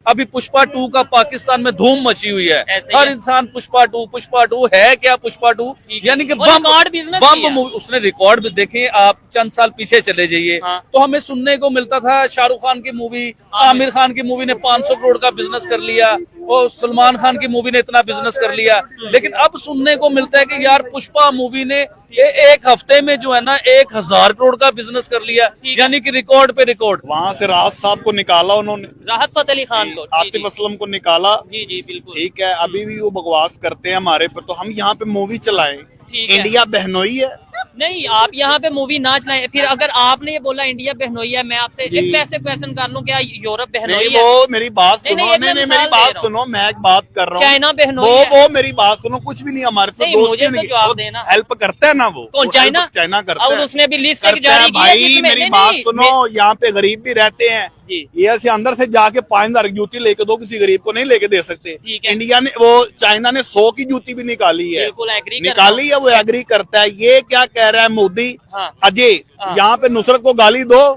अभी पुष्पा 2 का पाकिस्तान में धूम मची हुई है। ऐसे ही हर है। इंसान पुष्पा 2 है क्या पुष्पा 2, यानी कि बम मूवी, उसने रिकॉर्ड भी देखे। आप चंद साल पीछे चले जाइए हाँ। तो हमें सुनने को मिलता था शाहरुख खान की मूवी, आमिर खान की मूवी ने 500 करोड़ का बिजनेस कर लिया और सलमान खान की मूवी ने इतना बिजनेस कर लिया। लेकिन अब सुनने को मिलता है कि यार पुष्पा मूवी ने एक हफ्ते में जो है ना 1000 करोड़ का बिजनेस कर लिया, यानी कि रिकॉर्ड पे रिकॉर्ड। वहाँ से राहत साहब को निकाला उन्होंने, राहत फतेह अली खान को, आतिफ असलम को निकाला। जी जी बिल्कुल ठीक है, अभी भी वो बकवास करते हैं हमारे पर, तो हम यहाँ पे मूवी चलाएं। ठीक है। इंडिया बहनोई है। नहीं, आप यहाँ पे मूवी ना चलाएं। फिर अगर आपने ये बोला इंडिया बहनोई है, मैं आपसे एक वैसे क्वेश्चन कर लूं, क्या यूरोप बहनोई नहीं, है? वो मेरी बात नहीं, सुनो, नहीं, नहीं मैं मेरी मिसाल दे बात रहा हूं। सुनो, मैं एक बात कर रहा हूँ। चाइना बहनोई है। वो मेरी बात सुनो, कुछ भी नहीं हमारे से नहीं, मुझे तो जवाब देना। हेल्प करता है ना वो। कौन, चाइना? चाइना करता और है। उसने भी लिस्ट करता जारी है की है भाई, जिसमें- मेरी नहीं, बात नहीं, सुनो, यहाँ पे गरीब भी रहते हैं। जी। ये ऐसे अंदर से जाके 5000 की जूती लेके दो, किसी गरीब को नहीं लेके दे सकते। ठीक है। इंडिया ने, वो चाइना ने 100 की जूती भी निकाली है, बिल्कुल एग्री निकाली है, वो एग्री करता है। ये क्या कह रहा है मोदी, हाँ। अजय, हाँ। यहाँ पे नुसरत को गाली दो,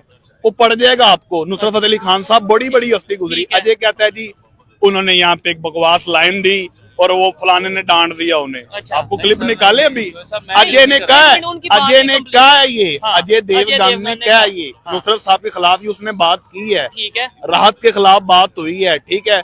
वो पड़ जाएगा आपको। नुसरत फतेह अली खान साहब बड़ी बड़ी हस्ती गुजरी। ठीक है। अजय कहता है जी उन्होंने यहाँ पे एक बकवास लाइन दी और वो फलाने ने डांट दिया उन्हें। अच्छा। आपको क्लिप निकाले अभी? सर, मैं अजय ने कहा है, उनकी बात अजय नहीं ने complete। कहा है ये, हाँ। अजय देवगन ने ने कहा है कहा। ये, हाँ। नुसरत साहब के खिलाफ ही उसने बात की है। ठीक है। राहत के खिलाफ बात हुई है। ठीक है,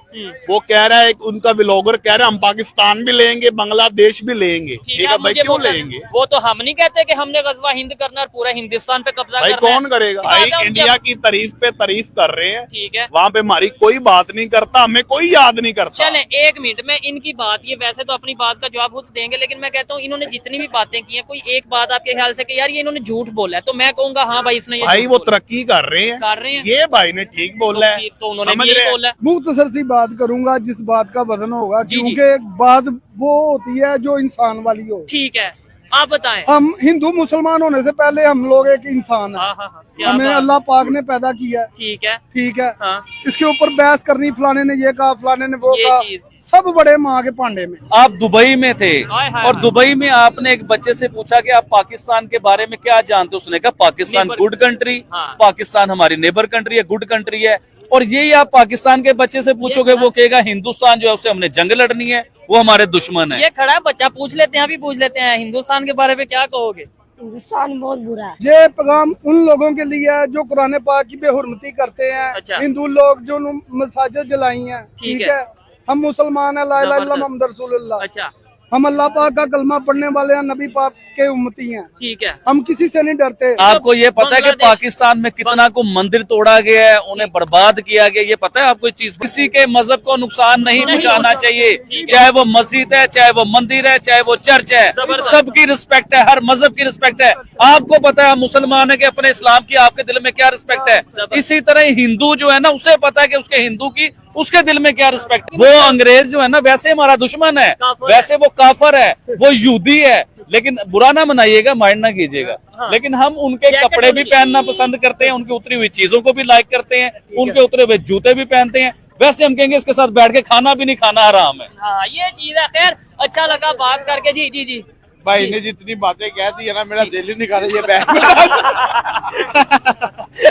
वो कह रहा है, उनका व्लॉगर कह रहा है हम पाकिस्तान भी लेंगे, बांग्लादेश भी लेंगे। ठीक है भाई, मुझे क्यों बोलना- लेंगे? वो तो हम नहीं कहते कि हमने गजवा हिंद करना और पूरा हिंदुस्तान पे कब्जा भाई करना है। कौन करेगा? बात भाई है उनकी- इंडिया की तारीफ पे तारीफ कर रहे हैं, ठीक है। वहाँ पे हमारी कोई बात नहीं करता, हमें कोई याद नहीं करता। चले एक मिनट में इनकी बात, ये वैसे तो अपनी बात का जवाब खुद देंगे, लेकिन मैं कहता हूँ इन्होंने जितनी भी बातें की हैं, कोई एक बात आपके ख्याल से कि यार ये इन्होंने झूठ बोला है, तो मैं कहूंगा हाँ भाई इसने ये भाई झूठ वो बोला। तरक्की कर रहे कर रहे हैं, हैं। ये भाई ने ठीक बोला है, तो उन्होंने समझ भी रहे यही हैं? बोला है। मुख्तसर सी बात करूंगा जिस बात का वजन होगा, जी, जी। क्योंकि बात वो होती है जो इंसान वाली हो। ठीक है, आप बताएं। हम हिंदू मुसलमान होने से पहले हम लोग एक इंसान है। हाँ हाँ हाँ, क्या हमें बात। अल्लाह पाक ने पैदा किया है। ठीक है। ठीक है, हाँ। इसके ऊपर बहस करनी, फलाने ने ये कहा, फलाने ने वो ये कहा, चीज। सब बड़े माँ के पांडे में। आप दुबई में थे हाय, हाय, और हाय। दुबई में आपने एक बच्चे से पूछा कि आप पाकिस्तान के बारे में क्या जानते हो, उसने कहा पाकिस्तान नेबर- गुड कंट्री, हाँ। पाकिस्तान हमारी नेबर कंट्री है, गुड कंट्री है। और यही आप पाकिस्तान के बच्चे से पूछोगे, वो कहेगा हिंदुस्तान जो है उससे हमने जंग लड़नी है, वो हमारे दुश्मन है। ये खड़ा है बच्चा, पूछ लेते हैं, अभी पूछ लेते हैं, हिंदुस्तान के बारे में क्या कहोगे? हिंदुस्तान बहुत बुरा है। ये पैगाम उन लोगों के लिए है जो कुरान पाक की बेहुरमती करते हैं। अच्छा। हिंदू लोग जो मसाजिद जलाई हैं। ठीक ठीक है। है, हम मुसलमान हैं, ला इलाहा इल्लल्लाह जबरदस्त। मुहम्मद रसूलुल्लाह। अच्छा। हम अल्लाह पाक का कलमा पढ़ने वाले हैं, नबी पाक के उम्मती हैं। ठीक है। हम किसी से नहीं डरते। आपको ये पता है कि बांग्लादेश- पाकिस्तान में कितना को मंदिर तोड़ा गया है, उन्हें बर्बाद किया गया, ये पता है आपको? ये चीज किसी के मजहब को नुकसान नहीं पहुंचाना चाहिए, चाहे वो मस्जिद है, चाहे वो मंदिर है, चाहे वो चर्च है, सबकी रिस्पेक्ट है, हर मजहब की रिस्पेक्ट है। आपको पता है मुसलमान है कि अपने इस्लाम की आपके दिल में क्या रिस्पेक्ट है, इसी तरह हिंदू जो है ना उसे पता है कि उसके हिंदू की उसके दिल में क्या रिस्पेक्ट है। वो अंग्रेज जो है ना वैसे हमारा दुश्मन है, वैसे वो काफर है, वो यहूदी है, लेकिन बुरा ना मनाइएगा, माइंड ना कीजिएगा। लेकिन हम उनके कपड़े भी पहनना पसंद करते हैं, उनकी उतरी हुई चीजों को भी लाइक करते हैं, उनके उतरे हुए जूते भी पहनते हैं। वैसे हम कहेंगे इसके साथ बैठ के खाना भी नहीं खाना हराम है। हाँ ये चीज है। खैर अच्छा लगा बात करके। जी जी जी। भाई ने जितनी बातें कह दी है ना, मेरा दिल ही निकाले ये बैठ।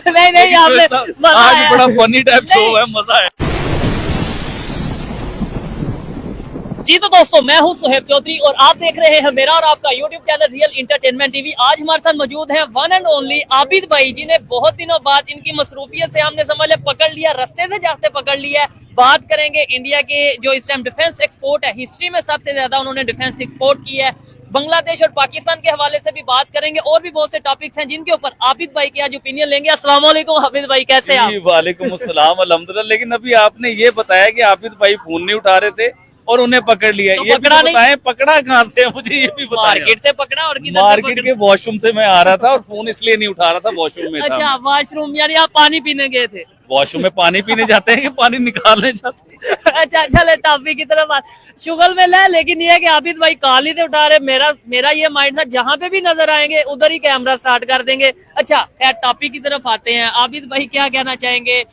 नहीं नहीं, आपने मजा आज आया। बड़ा फनी टाइप शो है, मजा है। जी तो दोस्तों, मैं हूं सुहेब चौधरी और आप देख रहे हैं मेरा और आपका YouTube channel real entertainment TV. आज हमारे साथ मौजूद हैं वन एंड ओनली आबिद भाई, जिन्हें बहुत दिनों बाद इनकी मसरूफियत से हमने समझ लिया पकड़ लिया, रास्ते से जाते पकड़ लिया है। बात करेंगे इंडिया के जो इस टाइम डिफेंस एक्सपोर्ट है, हिस्ट्री में सबसे ज्यादा उन्होंने डिफेंस एक्सपोर्ट की है। बांग्लादेश और पाकिस्तान के हवाले से भी बात करेंगे और भी बहुत से टॉपिक्स हैं जिनके ऊपर आबिद भाई की आज ओपिनियन लेंगे। अस्सलाम वालेकुम आबिद भाई, कैसे हैं आप? वालेकुम अस्सलाम, अल्हम्दुलिल्लाह। लेकिन अभी आपने ये बताया कि आबिद भाई फोन नहीं उठा रहे थे और उन्हें पकड़ लिया, तो ये पकड़ा भी नहीं? बताएं पकड़ा कहाँ से है, मुझे ये भी बताएं। मार्केट से पकड़ा और किधर से मार्केट पकड़ा? के वॉशरूम से मैं आ रहा था और फोन इसलिए नहीं उठा रहा था, वॉशरूम में था। अच्छा, वॉशरूम यानी आप पानी पीने गए थे? वॉशरूम में पानी पीने जाते हैं कि पानी निकालने जाते हैं? अच्छा चले टॉपिक की तरफ बात शुगल में ले। लेकिन ये है कि आबिद भाई कॉल ही तो उठा रहे। मेरा ये माइंड था जहां पे भी नजर आएंगे उधर ही कैमरा स्टार्ट कर देंगे। अच्छा खैर टॉपिक की तरफ आते हैं। आबिद भाई क्या कहना चाहेंगे?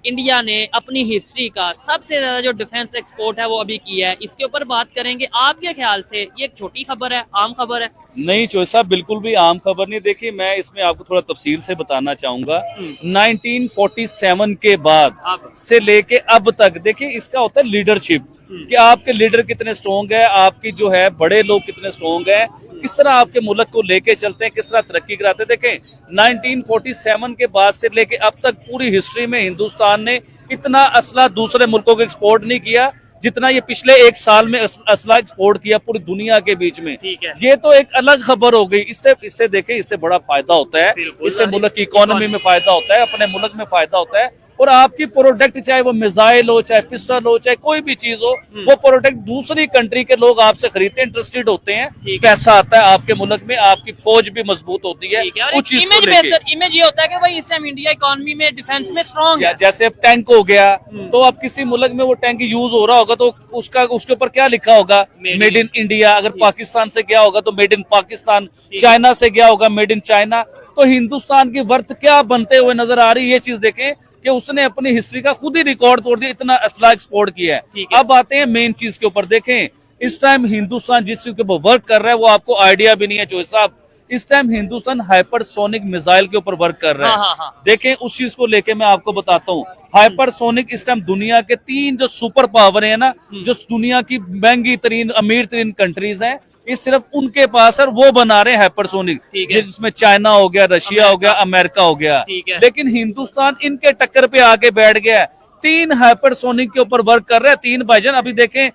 इंडिया ने अपनी हिस्ट्री का सबसे ज्यादा जो डिफेंस एक्सपोर्ट है वो अभी किया है, इसके ऊपर बात करेंगे। आपके ख्याल से ये एक छोटी खबर है, आम खबर है? नहीं चोइस साहब, बिल्कुल भी आम खबर नहीं। देखिए मैं इसमें आपको थोड़ा तफसील से बताना चाहूंगा। 1947 के बाद से लेके अब तक देखिए इसका होता है लीडरशिप, कि आपके लीडर कितने स्ट्रॉन्ग है, आपकी जो है बड़े लोग कितने स्ट्रॉन्ग है, किस तरह आपके मुल्क को लेके चलते हैं, किस तरह तरक्की कराते हैं। देखें 1947 के बाद से लेके अब तक पूरी हिस्ट्री में हिंदुस्तान ने इतना असला दूसरे मुल्कों को एक्सपोर्ट नहीं किया जितना ये पिछले एक साल में असला एक्सपोर्ट किया पूरी दुनिया के बीच में। ये तो एक अलग खबर हो गई। इससे देखें, इससे बड़ा फायदा होता है, इससे मुल्क की इकोनॉमी में फायदा होता है, अपने मुल्क में फायदा होता है। और आपकी प्रोडक्ट चाहे वो मिसाइल हो, चाहे पिस्टल हो, चाहे कोई भी चीज हो, वो प्रोडक्ट दूसरी कंट्री के लोग आपसे खरीदते हैं, इंटरेस्टेड होते हैं, पैसा आता है आपके मुल्क में, आपकी फौज भी मजबूत होती है उस चीज को लेके। इमेज ये होता है कि भाई इस टाइम इंडिया इकोनॉमी में डिफेंस में स्ट्रॉन्ग है। जैसे अब टैंक हो गया, तो अब किसी मुल्क में वो टैंक यूज हो रहा होगा तो उसके ऊपर क्या लिखा होगा, मेड इन इंडिया। अगर पाकिस्तान से गया होगा तो मेड इन पाकिस्तान, चाइना से गया होगा मेड इन चाइना। तो हिंदुस्तान की वर्थ क्या बनते हुए नजर आ रही है, ये चीज देखें कि उसने अपनी हिस्ट्री का खुद ही रिकॉर्ड तोड़ दिया, इतना असला एक्सपोर्ट किया है। अब आते हैं मेन चीज के ऊपर। देखें इस टाइम हिंदुस्तान जिस चीज के ऊपर वर्क कर रहा है वो आपको आइडिया भी नहीं है चोइस साहब। इस टाइम हिंदुस्तान हाइपरसोनिक मिसाइल के ऊपर वर्क कर रहा है। देखें उस चीज को लेके मैं आपको बताता हूँ। हाइपरसोनिक इस टाइम दुनिया के 3 जो सुपर पावर है ना, जो दुनिया की महंगी तरीन अमीर तरीन कंट्रीज हैं, ये सिर्फ उनके पास है, वो बना रहे हैं हाइपरसोनिक, जिसमें चाइना हो गया, रशिया हो गया, अमेरिका हो गया। लेकिन हिंदुस्तान इनके टक्कर पे आके बैठ गया है। 3 हाइपरसोनिक के ऊपर वर्क कर रहे हैं, 3 भाईजान। अभी देखें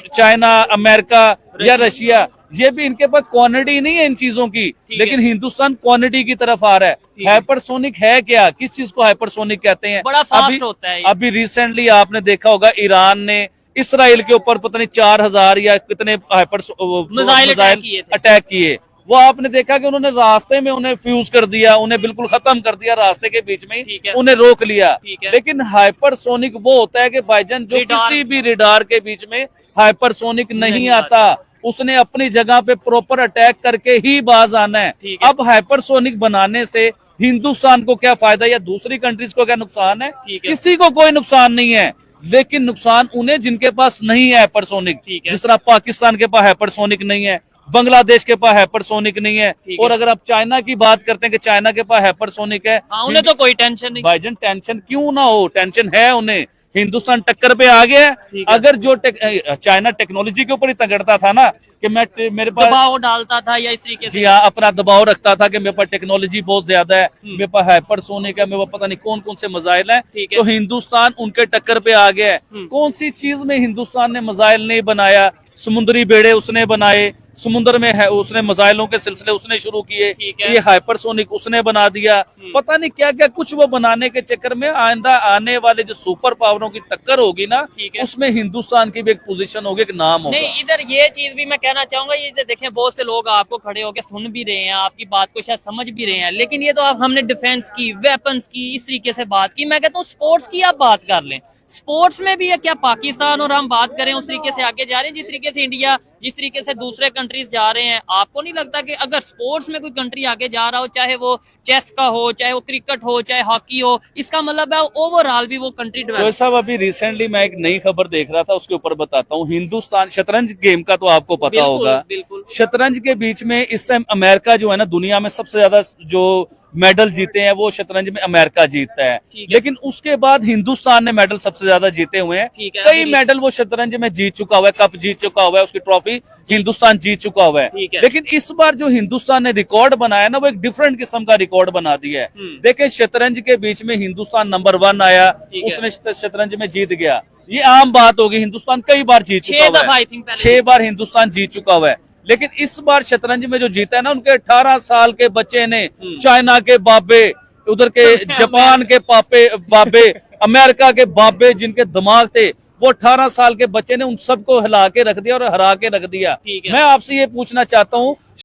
चाइना, अमेरिका या रशिया, ये भी इनके पास क्वांटिटी नहीं है इन चीजों की, लेकिन हिंदुस्तान क्वांटिटी की तरफ आ रहा है। हाइपरसोनिक है क्या, किस चीज को हाइपरसोनिक कहते हैं? बड़ा फास्ट होता है। अभी रिसेंटली आपने देखा होगा ईरान ने इसराइल के ऊपर पता नहीं 4000 या कितने मिसाइल अटैक किए। वो आपने देखा कि उन्होंने रास्ते में उन्हें फ्यूज कर दिया, उन्हें बिल्कुल खत्म कर दिया रास्ते के बीच में, उन्हें रोक लिया। लेकिन हाइपरसोनिक वो होता है कि भाईजान जो किसी भी रेडार के बीच में हाइपरसोनिक नहीं आता, उसने अपनी जगह पे प्रॉपर अटैक करके ही बाज आना है। अब हाइपरसोनिक बनाने से हिंदुस्तान को क्या फायदा या दूसरी कंट्रीज को क्या नुकसान है? किसी को कोई नुकसान नहीं है, लेकिन नुकसान उन्हें जिनके पास नहीं है हाइपरसोनिक। जिस तरह पाकिस्तान के पास हाइपरसोनिक नहीं है, बांग्लादेश के पास हाइपरसोनिक नहीं है। और अगर आप चाइना की बात करते हैं कि चाइना के पास हाइपरसोनिक है, उन्हें तो कोई टेंशन नहीं। भाईजान टेंशन क्यों ना हो, टेंशन है उन्हें। हिंदुस्तान टक्कर पे आ गया है। अगर जो चाइना टेक्नोलॉजी के ऊपर ही तगड़ता था ना कि मेरे पास दबाव डालता था या इस तरीके से, जी हाँ, अपना दबाव रखता था कि मेरे पास टेक्नोलॉजी बहुत ज्यादा है, मेरे पास हाइपरसोनिक है, मेरे पास पता नहीं कौन कौन से मिसाइल है, तो हिंदुस्तान उनके टक्कर पे आ गया है। कौन सी चीज में हिंदुस्तान ने मिसाइल नहीं बनाया? समुद्री बेड़े उसने बनाए, समुद्र में है उसने मिसाइलों के सिलसिले उसने शुरू किए, ये हाइपरसोनिक उसने बना दिया। पता नहीं क्या क्या कुछ वो बनाने के चक्कर में आइंदा आने वाले जो सुपर पावरों की टक्कर होगी ना, उसमें हिंदुस्तान की भी एक पोजीशन होगी, एक नाम होगा। नहीं, इधर ये चीज भी मैं कहना चाहूंगा, ये देखें बहुत से लोग आपको खड़े होकर सुन भी रहे हैं, आपकी बात को शायद समझ भी रहे हैं, लेकिन ये तो आप हमने डिफेंस की, वेपन्स की, इस तरीके से बात की। मैं कहता हूँ स्पोर्ट्स की आप बात कर लें। स्पोर्ट्स में भी है क्या पाकिस्तान और हम बात करें उस तरीके से आगे जा रहे हैं जिस तरीके से इंडिया, जिस तरीके से दूसरे कंट्रीज जा रहे हैं? आपको नहीं लगता कि अगर स्पोर्ट्स में कोई कंट्री आगे जा रहा हो, चाहे वो चेस का हो, चाहे वो क्रिकेट हो, चाहे हॉकी हो, इसका मतलब है ओवरऑल भी वो कंट्री डेवलप? साहब अभी रिसेंटली मैं एक नई खबर देख रहा था, उसके ऊपर बताता हूँ। हिंदुस्तान शतरंज गेम का तो आपको पता होगा, शतरंज के बीच में इस टाइम अमेरिका जो है ना, दुनिया में सबसे ज्यादा जो मेडल जीते हैं वो शतरंज में अमेरिका जीतता है। लेकिन उसके बाद हिंदुस्तान ने मेडल सबसे ज्यादा जीते हुए हैं। कई मेडल वो शतरंज में जीत चुका हुआ है, कप जीत चुका हुआ है, उसकी ट्रॉफी हिंदुस्तान जीत चुका हुआ है। लेकिन इस बार जो हिंदुस्तान ने रिकॉर्ड बनाया ना, वो एक डिफरेंट किस्म का रिकॉर्ड बना दिया है। देखिए शतरंज के बीच में हिंदुस्तान नंबर 1 आया, उसने शतरंज में जीत गया। ये आम बात होगी, हिंदुस्तान कई बार जीत चुका हुआ है, 6 बार हिंदुस्तान जीत चुका हुआ है। लेकिन इस बार शतरंज में जो जीता है ना, उनके 18 साल के बच्चे ने, चाइना के बाबे, उधर के जापान के बाबे, अमेरिका के बाबे, जिनके दिमाग थे, वो 18 साल के बच्चे ने उन सबको हिला के रख दिया और हरा के रख दिया। मैं आपसे ये पूछना चाहता हूँ,